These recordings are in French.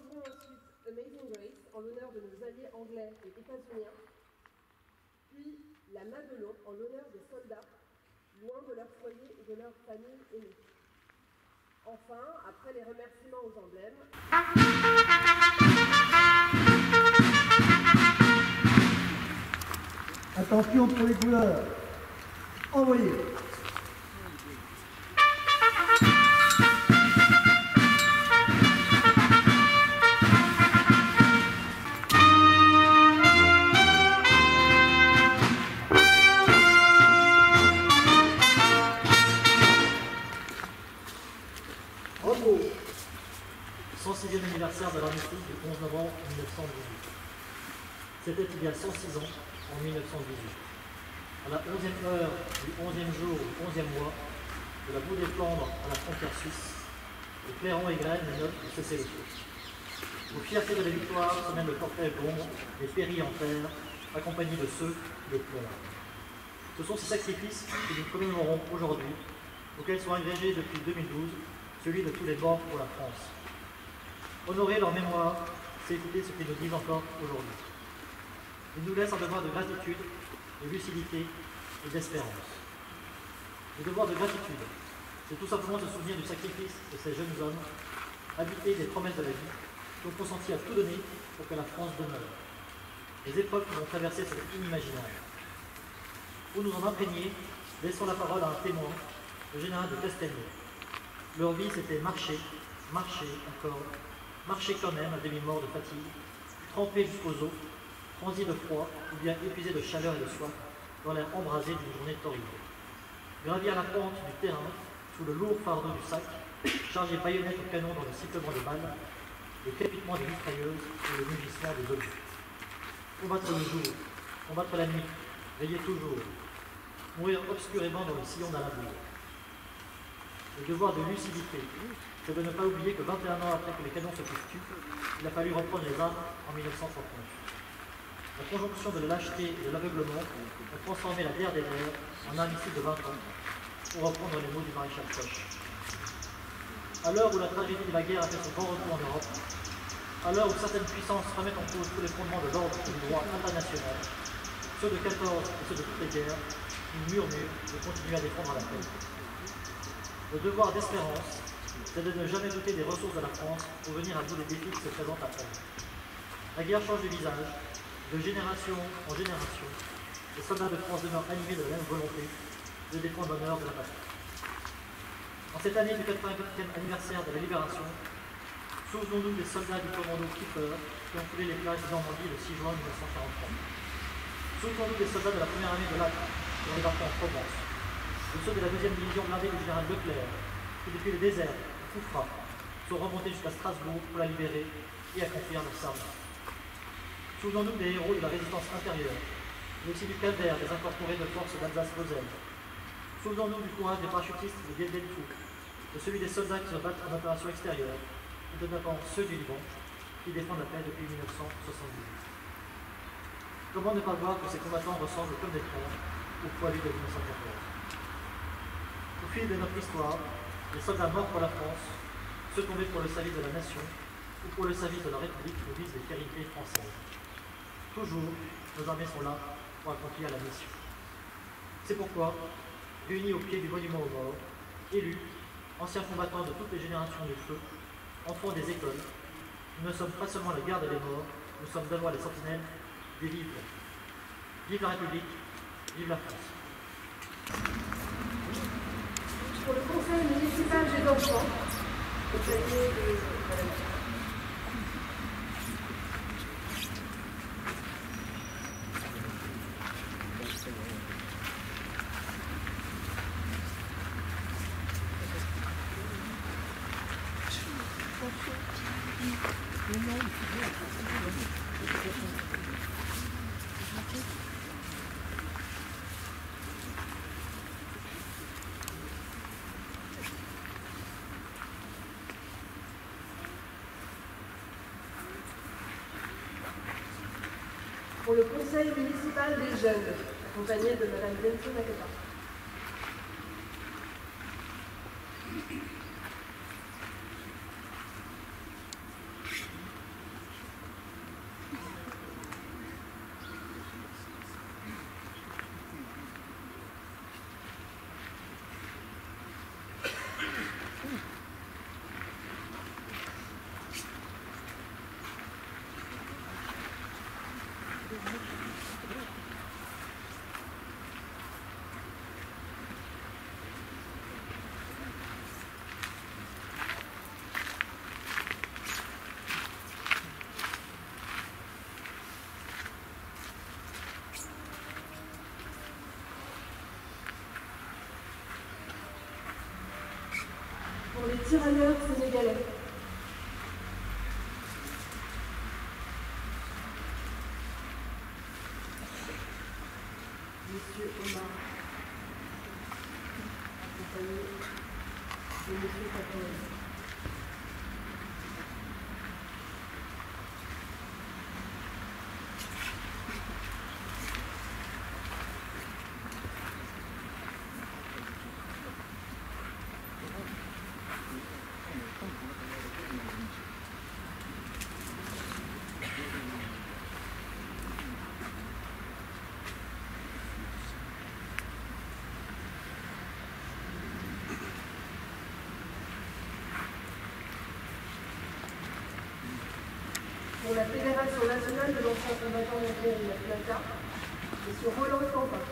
chanterons ensuite Amazing Grace en l'honneur de nos alliés anglais et états-uniens, puis La main de l'eau en l'honneur des soldats, loin de leur foyer et de leur famille aimée. Enfin, après les remerciements aux emblèmes, attention pour les couleurs. Envoyez. Bravo. 106e anniversaire de l'armistice du 11 novembre 1918. C'était il y a 106 ans, en 1918. À la 11e heure du 11e jour du 11e mois, de la boue des Flandres à la frontière suisse, les clairons et graines notent de cesser le feu. Aux fiertés de la victoire se mène le cortège d'ombre des péris en terre, accompagnés de ceux qui le pleurent. Ce sont ces sacrifices que nous commémorons aujourd'hui, auxquels sont agrégés depuis 2012 celui de tous les morts pour la France. Honorer leur mémoire, c'est écouter ce qu'ils nous disent encore aujourd'hui. Ils nous laissent un devoir de gratitude, de lucidité et d'espérance. Le devoir de gratitude, c'est tout simplement se souvenir du sacrifice de ces jeunes hommes, habités des promesses de la vie, qui ont consenti à tout donner pour que la France demeure. Les épreuves qu'ils ont traversées sont inimaginables. Pour nous en imprégner, laissons la parole à un témoin, le général de Castelnau. Leur vie, c'était marcher, marcher encore, marcher quand même à demi-mort de fatigue, trempé jusqu'aux os, transi de froid ou bien épuisé de chaleur et de soif dans l'air embrasé d'une journée torride. Gravir la pente du terrain sous le lourd fardeau du sac, charger baïonnette au canon dans le sifflement des balles, le crépitement des mitrailleuses et le mugissement des obus. Combattre le jour, combattre la nuit, veiller toujours, mourir obscurément dans le sillon d'un labour. Le devoir de lucidité, c'est de ne pas oublier que 21 ans après que les canons se fussent tus, il a fallu reprendre les armes en 1939. La conjonction de la lâcheté et de l'aveuglement a transformé la guerre des nerfs en un missile de 20 ans, pour reprendre les mots du maréchal Foch. À l'heure où la tragédie de la guerre a fait son grand retour en Europe, à l'heure où certaines puissances remettent en cause tous les fondements de l'ordre et du droit international, ceux de 14 et ceux de toutes les guerres, ils murmurent de continuer à défendre la paix. Le devoir d'espérance, c'est de ne jamais douter des ressources de la France pour venir à bout des défis qui se présentent à elle. La guerre change de visage, de génération en génération. Les soldats de France demeurent animés de la même volonté de défendre l'honneur de la patrie. En cette année du 84e anniversaire de la Libération, souvenons-nous des soldats du commando Kiefer qui ont foulé les plages de Normandie le 6 juin 1943. Souvenons-nous des soldats de la première armée de l'Acre qui ont débarqué en Provence, de ceux de la 2e division blindée du général Leclerc, qui depuis le désert, Fouffra, sont remontés jusqu'à Strasbourg pour la libérer et accomplir leur service. Souvenons-nous des héros de la résistance intérieure, mais aussi du calvaire des incorporés de force d'Alsace-Moselle. Souvenons-nous du courage des parachutistes de Dieppe-Delfour, de celui des soldats qui se battent en opération extérieure, et de notamment ceux du Liban, qui défendent la paix depuis 1978. Comment ne pas voir que ces combattants ressemblent comme des frères au poilu de 1914. Au fil de notre histoire, les soldats morts pour la France, ceux tombés pour le salut de la nation ou pour le service de la République nous disent les vérités françaises. Toujours, nos armées sont là pour accomplir la mission. C'est pourquoi, réunis au pied du monument aux morts, élus, anciens combattants de toutes les générations du feu, enfants des écoles, nous ne sommes pas seulement la garde des morts, nous sommes d'abord les sentinelles des vivres. Vive la République, vive la France. pour le conseil municipal des enfants, au palier de Madame. Pour le conseil municipal des jeunes, accompagné de Madame Benson Nakata. tirailleurs sénégalais. Monsieur Omar, accompagné de Monsieur Catherine. Pour la Fédération nationale de l'ancien combattant d'Algérie, la FNACA, M. Roland Campin.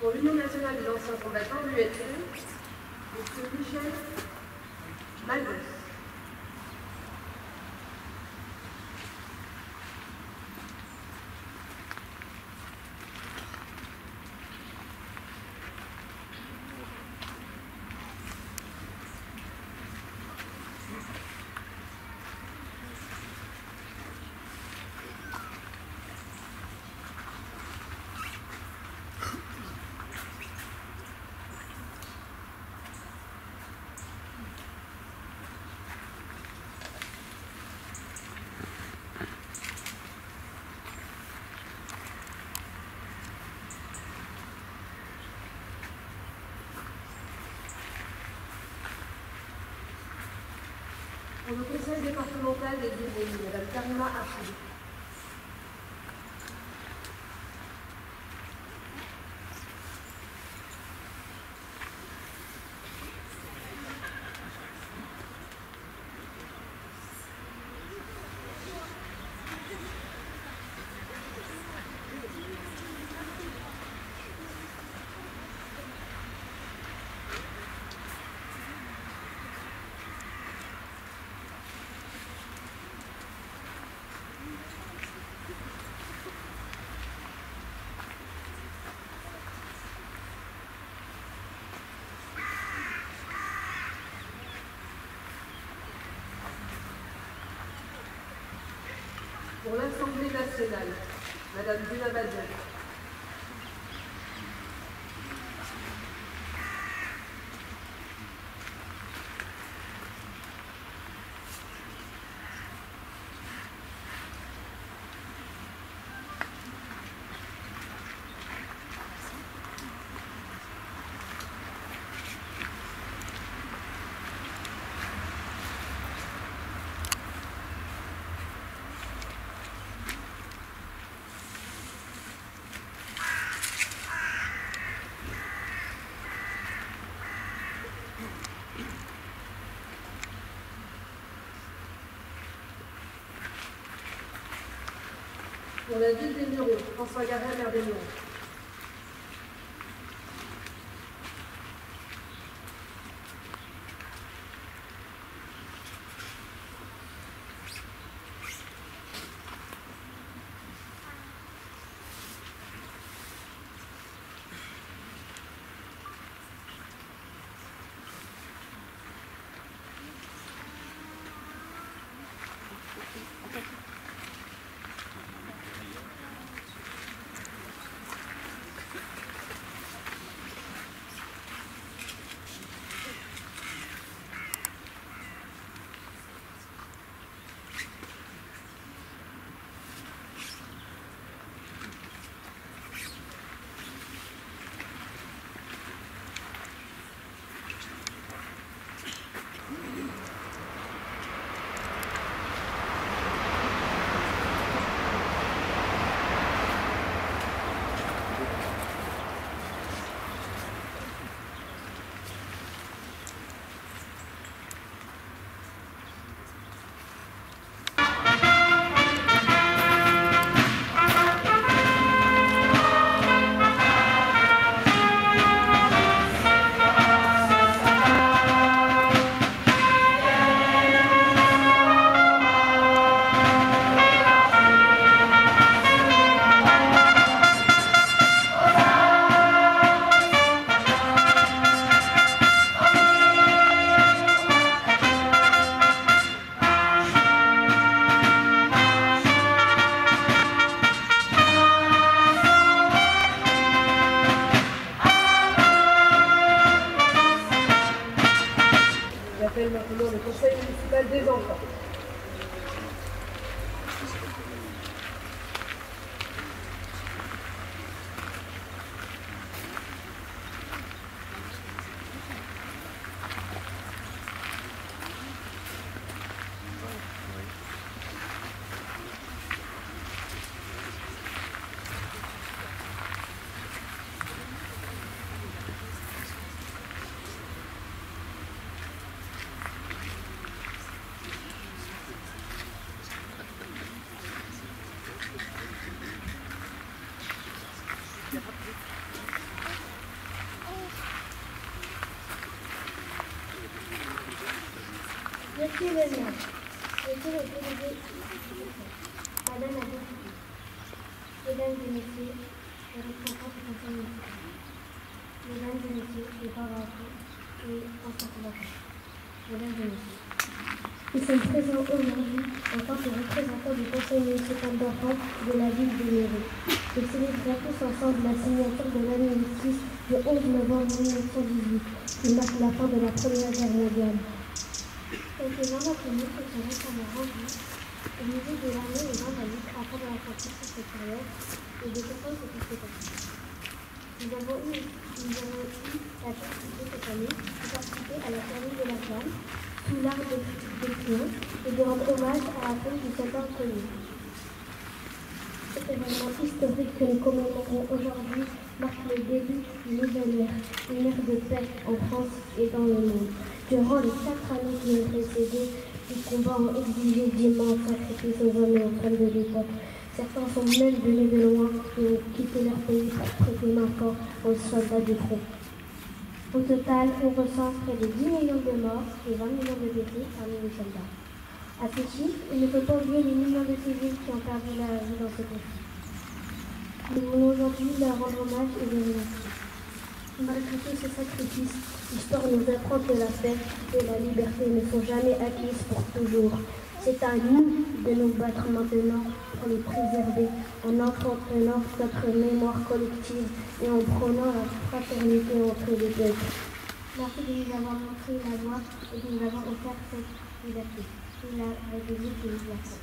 Pour l'Union nationale des anciens combattants, l'UNC, M. Michel Malbos. Pour le conseil départemental des Yvelines, Mme Karima Archid. Pour l'Assemblée nationale, Mme Dina Badel. Pour la ville des Mureaux, François Garret, maire des Mureaux. Monsieur le maire, monsieur le délégué, madame la députée, mesdames et messieurs, les représentants du conseil municipal, mesdames et messieurs, les parents et anciens mesdames et messieurs. Nous sommes présents aujourd'hui en tant que représentants du conseil municipal d'enfants de la ville de Méru. Nous célébrons tous ensemble la signature de l'armistice du 11 novembre 1918, qui marque la fin de la Première Guerre mondiale. Quelques-uns d'entre nous se sont récemment rendus au musée de l'armée et Vendalique afin de raconter sur cette période et de comprendre ce qui s'est passé. Nous avons eu la possibilité cette année de participer à la cérémonie de la flamme sous l'arc de triomphe et de rendre hommage à la femme du soldat inconnu. Cet événement historique que nous commémorons aujourd'hui marque le début d'une nouvelle ère, une ère de paix en France et dans le monde. Durant les 4 années qui ont précédé, les combats ont exigé d'immenses sacrifices aux hommes et aux femmes de l'époque. Certains sont même venus de loin et ont quitté leur pays pour prêter main forte aux soldats du front. Au total, on recense près de 10 millions de morts et 20 millions de blessés parmi les soldats. À ce chiffre, il ne faut pas oublier les millions de civils qui ont perdu la vie dans ce conflit. Nous voulons aujourd'hui leur rendre hommage et les remercier. Malgré tous ces sacrifices, l'histoire nous apprend que la paix et la liberté ne sont jamais acquises pour toujours. C'est à nous de nous battre maintenant pour les préserver, en entretenant notre mémoire collective et en prônant la fraternité entre les peuples. Merci de nous avoir montré la voie et de nous avoir offert cette liberté. C'est la République de l'Université.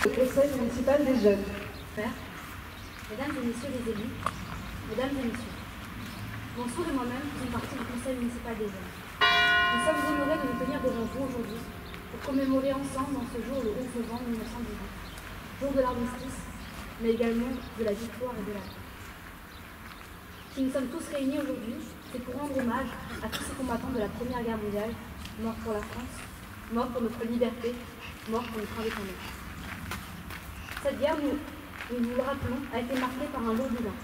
Le conseil municipal des jeunes. Père, mesdames et messieurs les élus, mesdames et messieurs, Mansour et moi-même faisons partie du conseil municipal des jeunes. Nous sommes honorés de nous tenir devant vous aujourd'hui pour commémorer ensemble en ce jour le 11 novembre 1918, jour de l'armistice, mais également de la victoire et de la paix. Si nous sommes tous réunis aujourd'hui, c'est pour rendre hommage à tous ces combattants de la Première Guerre mondiale, morts pour la France, morts pour notre liberté, morts pour notre indépendance. Cette guerre, nous vous le rappelons, a été marquée par un lourd bilan.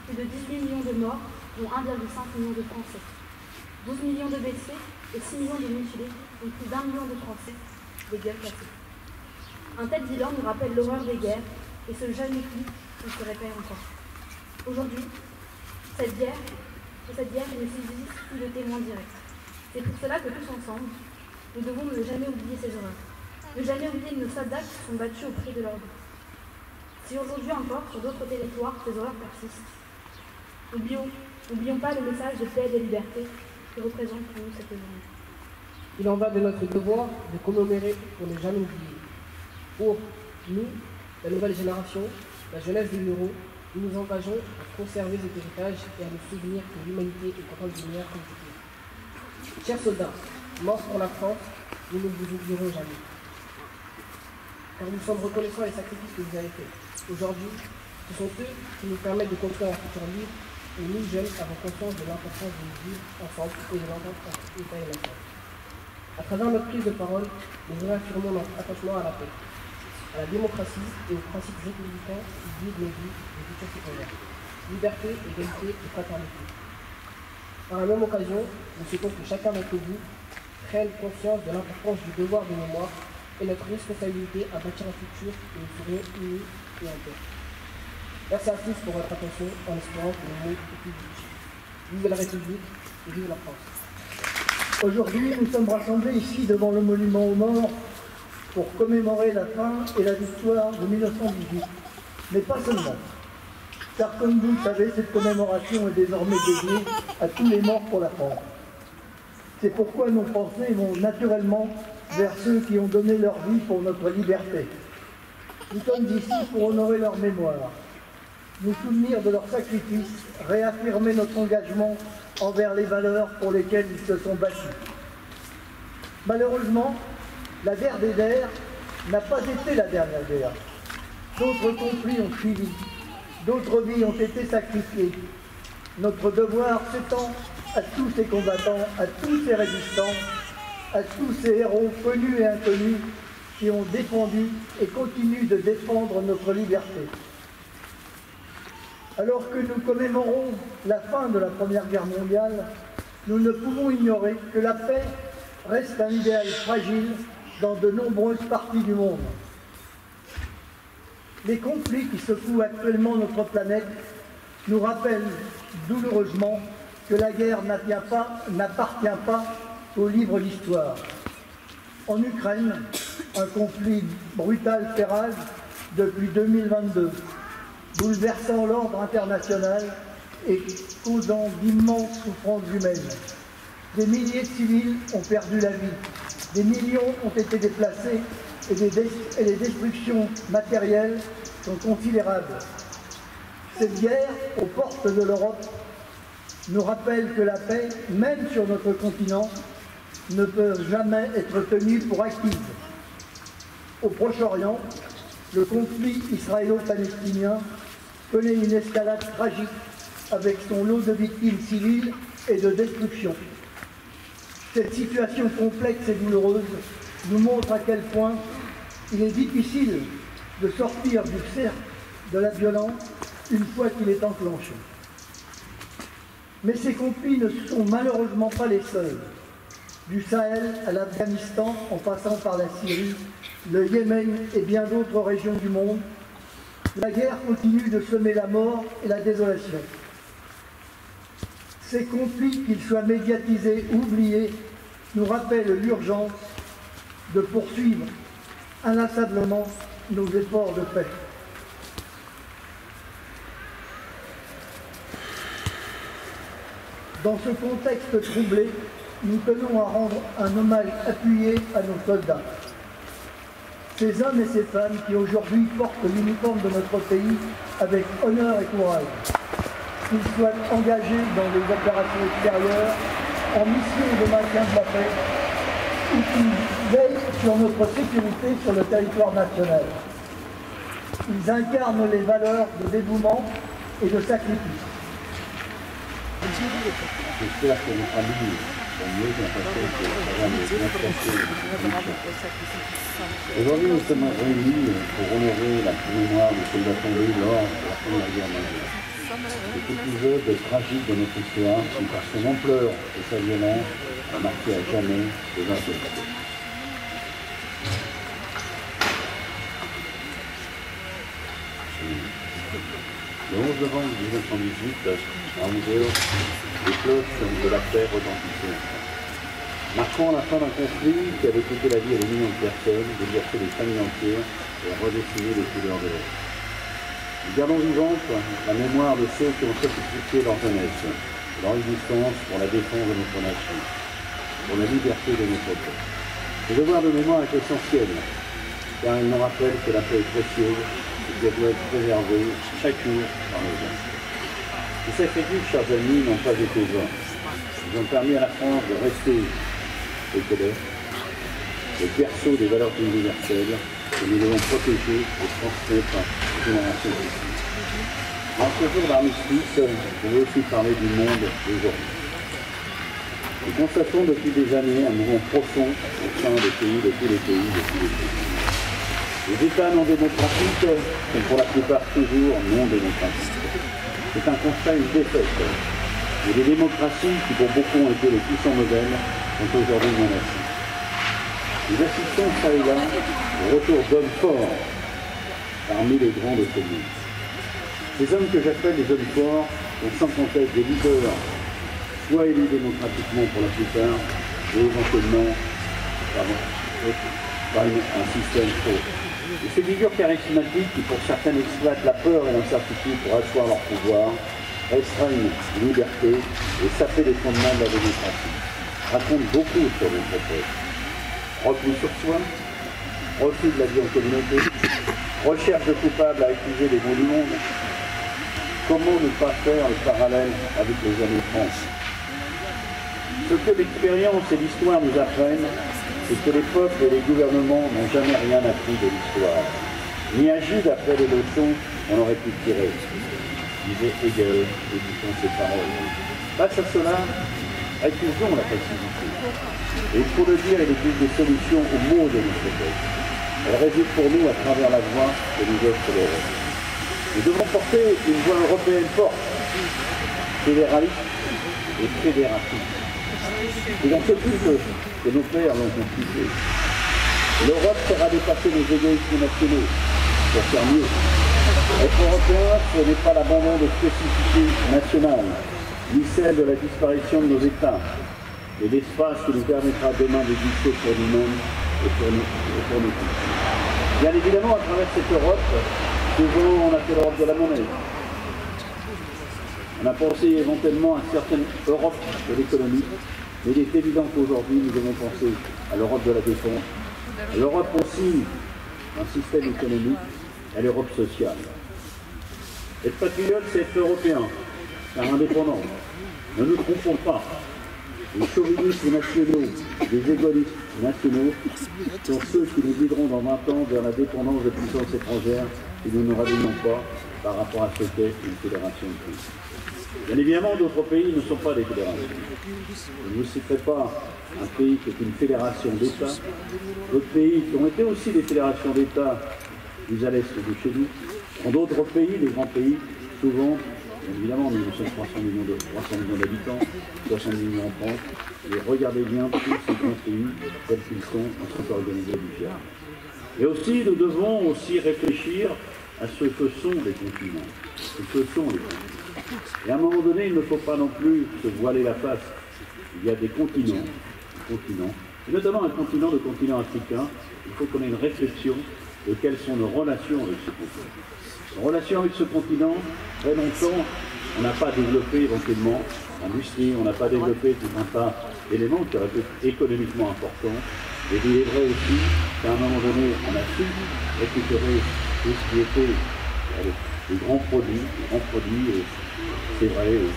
Plus de 18 millions de morts, dont 1,5 million de Français. 12 millions de blessés et 6 millions de mutilés, dont plus d'1 million de Français, des guerres cassées. Un tel bilan nous rappelle l'horreur des guerres et ce jamais plus qui se répète encore. Aujourd'hui, cette guerre ne subsiste plus de témoins directs. C'est pour cela que tous ensemble, nous devons ne jamais oublier ces horreurs. Ne jamais oublier nos soldats qui sont battus au prix de leur vie. Si aujourd'hui encore, sur d'autres territoires, ces horreurs persistent, n'oublions pas le message de paix et de liberté que représente pour nous cette journée. Il en va de notre devoir de commémorer pour ne jamais oublier. Pour nous, la nouvelle génération, la jeunesse des Mureaux, nous nous engageons à conserver cet héritage et à nous souvenir que l'humanité est capable d'une meilleure qualité. Chers soldats, morts pour la France, nous ne vous oublierons jamais. Car nous sommes reconnaissants des sacrifices que vous avez faits. Aujourd'hui, ce sont eux qui nous permettent de construire un futur libre et nous, jeunes, avons conscience de l'importance de vivre ensemble et de l'entente entre État et nation. À travers notre prise de parole, nous réaffirmons notre attachement à la paix, à la démocratie et aux principes républicains qui guident nos vies et futurs citoyens. Liberté, égalité et fraternité. Par la même occasion, nous souhaitons que chacun d'entre vous prenne conscience de l'importance du devoir de mémoire et notre responsabilité à bâtir un futur où nous serons unis et en paix. Merci à tous pour votre attention, en espérant que le monde est plus juste. Vive la République et vive la France. Aujourd'hui, nous sommes rassemblés ici devant le monument aux morts pour commémorer la fin et la victoire de 1918. Mais pas seulement. Car comme vous le savez, cette commémoration est désormais dédiée à tous les morts pour la France. C'est pourquoi nos pensées vont naturellement vers ceux qui ont donné leur vie pour notre liberté. Nous sommes ici pour honorer leur mémoire, nous souvenir de leur sacrifice, réaffirmer notre engagement envers les valeurs pour lesquelles ils se sont battus. Malheureusement, la guerre des DER n'a pas été la dernière guerre. D'autres conflits ont suivi, d'autres vies ont été sacrifiées. Notre devoir s'étend à tous ces combattants, à tous ces résistants, à tous ces héros connus et inconnus qui ont défendu et continuent de défendre notre liberté. Alors que nous commémorons la fin de la Première Guerre mondiale, nous ne pouvons ignorer que la paix reste un idéal fragile dans de nombreuses parties du monde. Les conflits qui secouent actuellement notre planète nous rappellent douloureusement que la guerre n'appartient pas au livre d'histoire. En Ukraine, un conflit brutal fait rage depuis 2022, bouleversant l'ordre international et causant d'immenses souffrances humaines. Des milliers de civils ont perdu la vie, des millions ont été déplacés et les destructions matérielles sont considérables. Cette guerre aux portes de l'Europe nous rappelle que la paix, même sur notre continent, ne peut jamais être tenue pour acquise. Au Proche-Orient, le conflit israélo-palestinien connaît une escalade tragique avec son lot de victimes civiles et de destruction. Cette situation complexe et douloureuse nous montre à quel point il est difficile de sortir du cercle de la violence une fois qu'il est enclenché. Mais ces conflits ne sont malheureusement pas les seuls. Du Sahel à l'Afghanistan, en passant par la Syrie, le Yémen et bien d'autres régions du monde, la guerre continue de semer la mort et la désolation. Ces conflits, qu'ils soient médiatisés ou oubliés, nous rappellent l'urgence de poursuivre inlassablement nos efforts de paix. Dans ce contexte troublé, nous tenons à rendre un hommage appuyé à nos soldats. Ces hommes et ces femmes qui aujourd'hui portent l'uniforme de notre pays avec honneur et courage. Qu'ils soient engagés dans les opérations extérieures, en mission de maintien de la paix, ou qui veillent sur notre sécurité sur le territoire national. Ils incarnent les valeurs de dévouement et de sacrifice. J'espère que notre ami mieux qu'un passé que aujourd'hui, nous sommes réunis pour honorer la mémoire des soldats tombés lors de la Première Guerre mondiale. Cet épisode tragique de notre histoire, qui par son ampleur et sa violence, a marqué à jamais les insurrections. Le 11 novembre 1918, à 11h, les cloches de la paix retentissaient, marquant la fin d'un conflit qui avait coûté la vie à des millions de personnes, bouleversé des familles entières et redessiné les couleurs de l'Est. Nous gardons vivante la mémoire de ceux qui ont sacrifié leur jeunesse, leur existence pour la défense de notre nation, pour la liberté de notre peuple. Ce devoir de mémoire est essentiel, car il nous rappelle que la paix est précieuse et qu'elle doit être préservée chaque jour par nos gens. Ces sacrifices, chers amis, n'ont pas été vains. Ils ont permis à la France de rester au qu'elle est, le berceau des valeurs universelles que nous devons protéger et transmettre aux générations futures. En ce jour d'armistice, je veux aussi parler du monde d'aujourd'hui. Nous constatons depuis des années un mouvement profond au sein des pays, de tous les pays, de tous les pays. Les États non démocratiques sont pour la plupart toujours non démocratiques. C'est un constat, une défaite. Et les démocraties, qui pour beaucoup ont été les puissants modèles, sont aujourd'hui menacées. Nous assistons ça et là au retour d'hommes forts parmi les grands de ce monde. Ces hommes que j'appelle les hommes forts sont sans conteste des leaders, soit élus démocratiquement pour la plupart, et éventuellement par un système faux. Et ces figures charismatiques qui pour certaines exploitent la peur et l'incertitude pour asseoir leur pouvoir, restreignent la liberté et saper les fondements de la démocratie, racontent beaucoup sur notre peuple. repli sur soi, refus de la vie en communauté, recherche de coupables à accuser les bons du monde. Comment ne pas faire le parallèle avec les années 30? Ce que l'expérience et l'histoire nous apprennent, c'est que les peuples et les gouvernements n'ont jamais rien appris de l'histoire, ni agi d'après les leçons qu'on aurait pu tirer, disait Hegel, éditant ses paroles. Face à cela, accusons la passivité. Et il faut le dire, il existe des solutions aux maux de notre époque. Elles résident pour nous à travers la voie que nous offre l'Europe. Nous devons porter une voie européenne forte, fédéraliste et fédératrice. Et dans ce but que nos pères l'ont constitué, l'Europe fera dépasser nos égoïsmes nationaux pour faire mieux. Être européen, ce n'est pas l'abandon de spécificités nationales, ni celle de la disparition de nos États, mais l'espace qui nous permettra demain d'exister pour nous-mêmes et pour nous tous. Bien évidemment, à travers cette Europe, souvent on a fait l'Europe de la monnaie. On a pensé éventuellement à certaines Europe de l'économie, mais il est évident qu'aujourd'hui nous devons penser à l'Europe de la défense, à l'Europe aussi d'un système économique, à l'Europe sociale. Être patriote, c'est être européen, car indépendant. Ne nous trompons pas. Les chauvinistes nationaux, les égoïstes nationaux sont ceux qui nous guideront dans 20 ans vers la dépendance de puissances étrangères si nous ne réveillons pas par rapport à ce qu'est une fédération de pays. Bien évidemment, d'autres pays ne sont pas des fédérations. Je ne vous citerai pas un pays qui est une fédération d'États, d'autres pays qui ont été aussi des fédérations d'États plus à l'est de chez nous. Dans d'autres pays, les grands pays, souvent, bien évidemment, nous sommes 300 millions d'habitants, 60 millions en France, et regardez bien tous ces grands pays, tels qu'ils sont organisés différemment. Et aussi, nous devons aussi réfléchir à ce que sont les continents. Et à un moment donné, il ne faut pas non plus se voiler la face. Il y a des continents, et notamment le continent africain. Il faut qu'on ait une réflexion de quelles sont nos relations avec ce continent. En relation avec ce continent, très longtemps, on n'a pas développé éventuellement l'industrie, on n'a pas développé tout un tas d'éléments qui auraient été économiquement importants. Et il est vrai aussi qu'à un moment donné, on a su récupérer tout ce qui était les grands produits, c'est vrai, le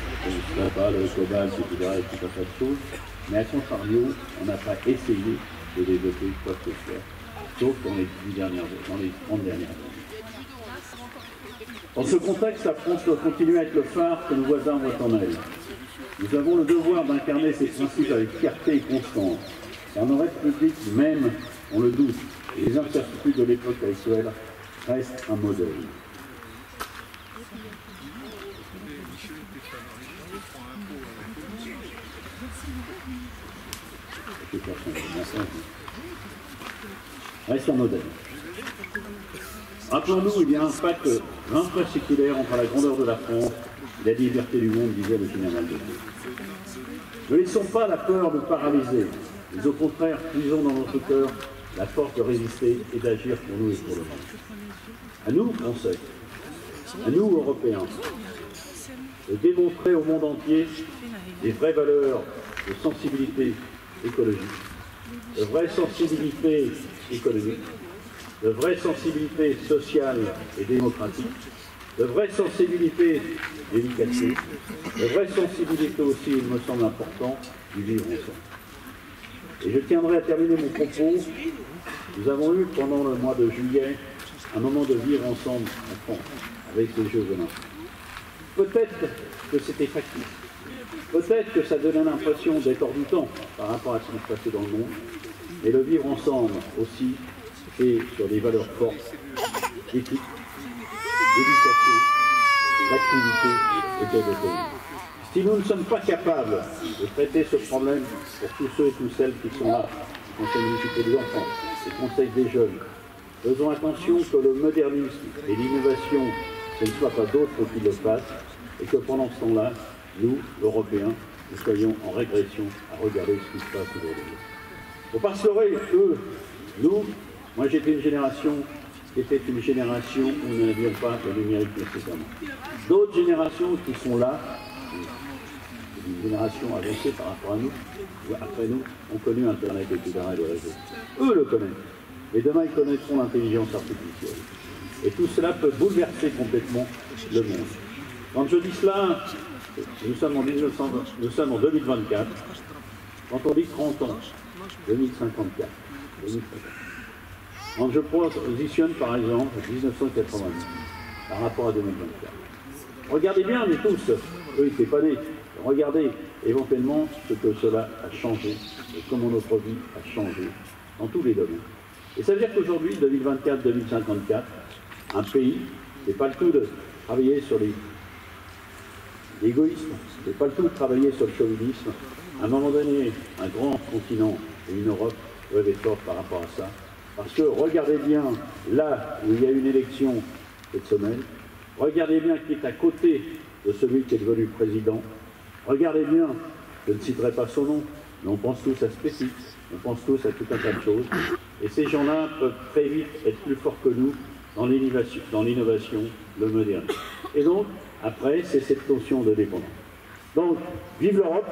tabac, le cobalt, etc., et tout un tas de choses, mais à contrario, on n'a pas essayé de développer quoi que ce soit, sauf dans les 30 dernières années. Dans ce contexte, la France doit continuer à être le phare que nos voisins voient en elle. Nous avons le devoir d'incarner ces principes avec fierté et constance, car nos républiques même ont le doute, et les incertitudes de l'époque actuelle restent un modèle. Reste un modèle. Rappelons-nous, il y a un pacte infraséculaire entre la grandeur de la France et la liberté du monde, disait le général de Gaulle. Ne laissons pas la peur nous paralyser, mais au contraire, puisons dans notre cœur la force de résister et d'agir pour nous et pour le monde. À nous, Français, à nous, Européens, de démontrer au monde entier les vraies valeurs de sensibilité écologique, de vraie sensibilité économique, de vraie sensibilité sociale et démocratique, de vraie sensibilité d'éducation, de vraie sensibilité aussi, il me semble important, du vivre ensemble. Et je tiendrai à terminer mon propos. Nous avons eu pendant le mois de juillet un moment de vivre ensemble en France, avec les Jeux olympiques. Peut-être que c'était facile. Peut-être que ça donnait l'impression d'être hors du temps par rapport à ce qui se passait dans le monde, mais le vivre ensemble aussi, c'est sur des valeurs fortes, d'éthique, d'éducation, d'activité et de développement. Si nous ne sommes pas capables de traiter ce problème pour tous ceux et toutes celles qui sont là, le Conseil municipal des enfants, le Conseil des jeunes, faisons attention que le modernisme et l'innovation, ce ne soit pas d'autres qui le fassent, et que pendant ce temps-là, nous, Européens, nous soyons en régression à regarder ce qui se passe aujourd'hui. Faut pas se leurrer, eux, nous, moi j'étais une génération qui était une génération où nous n'avions pas le numérique nécessairement. D'autres générations qui sont là, une génération avancée par rapport à nous, ou après nous, ont connu Internet, etc. et le réseau. Eux le connaissent. Mais demain, ils connaîtront l'intelligence artificielle. Et tout cela peut bouleverser complètement le monde. Quand je dis cela, nous sommes en 2024. Quand on dit 30 ans, 2054, 2050. Quand je positionne par exemple 1990 par rapport à 2024. Regardez bien, mais tous, eux ils n'étaient pas nés, regardez éventuellement ce que cela a changé, et comment notre vie a changé dans tous les domaines. Et ça veut dire qu'aujourd'hui, 2024-2054, un pays, c'est pas le tout de travailler sur l'égoïsme, c'est pas le tout de travailler sur le chauvinisme. À un moment donné, un grand continent et une Europe doivent être forts par rapport à ça. Parce que regardez bien, là où il y a une élection cette semaine, regardez bien qui est à côté de celui qui est devenu président. Regardez bien, je ne citerai pas son nom, mais on pense tous à Spécix, on pense tous à tout un tas de choses. Et ces gens-là peuvent très vite être plus forts que nous dans l'innovation, le moderne. Et donc, après, c'est cette notion de dépendance. Donc, vive l'Europe,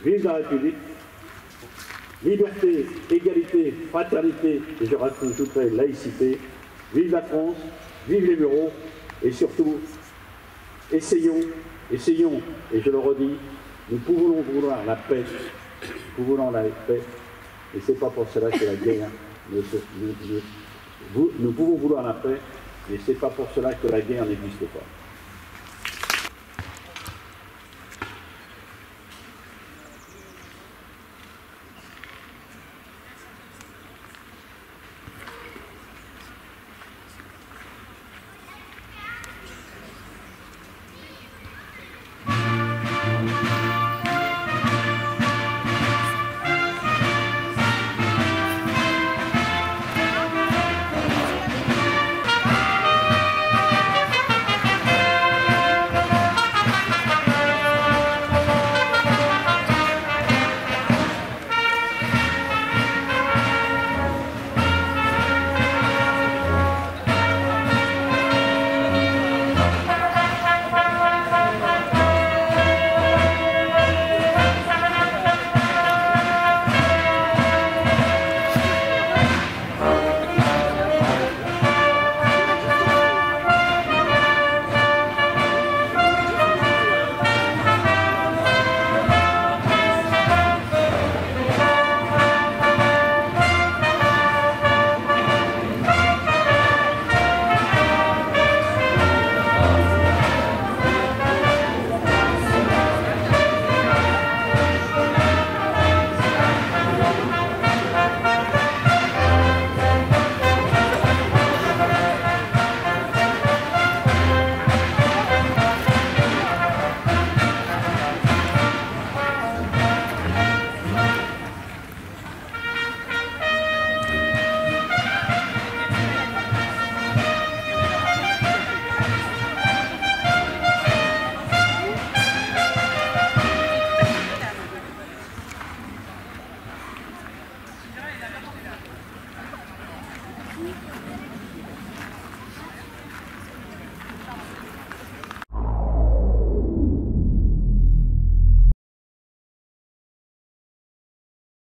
vive la République, liberté, égalité, fraternité, et je rajouterai laïcité, vive la France, vive les bureaux, et surtout, essayons, et je le redis, nous pouvons vouloir la paix, nous voulons la paix, et c'est pas pour cela que la guerre nous pouvons vouloir la paix, mais c'est pas pour cela que la guerre n'existe pas.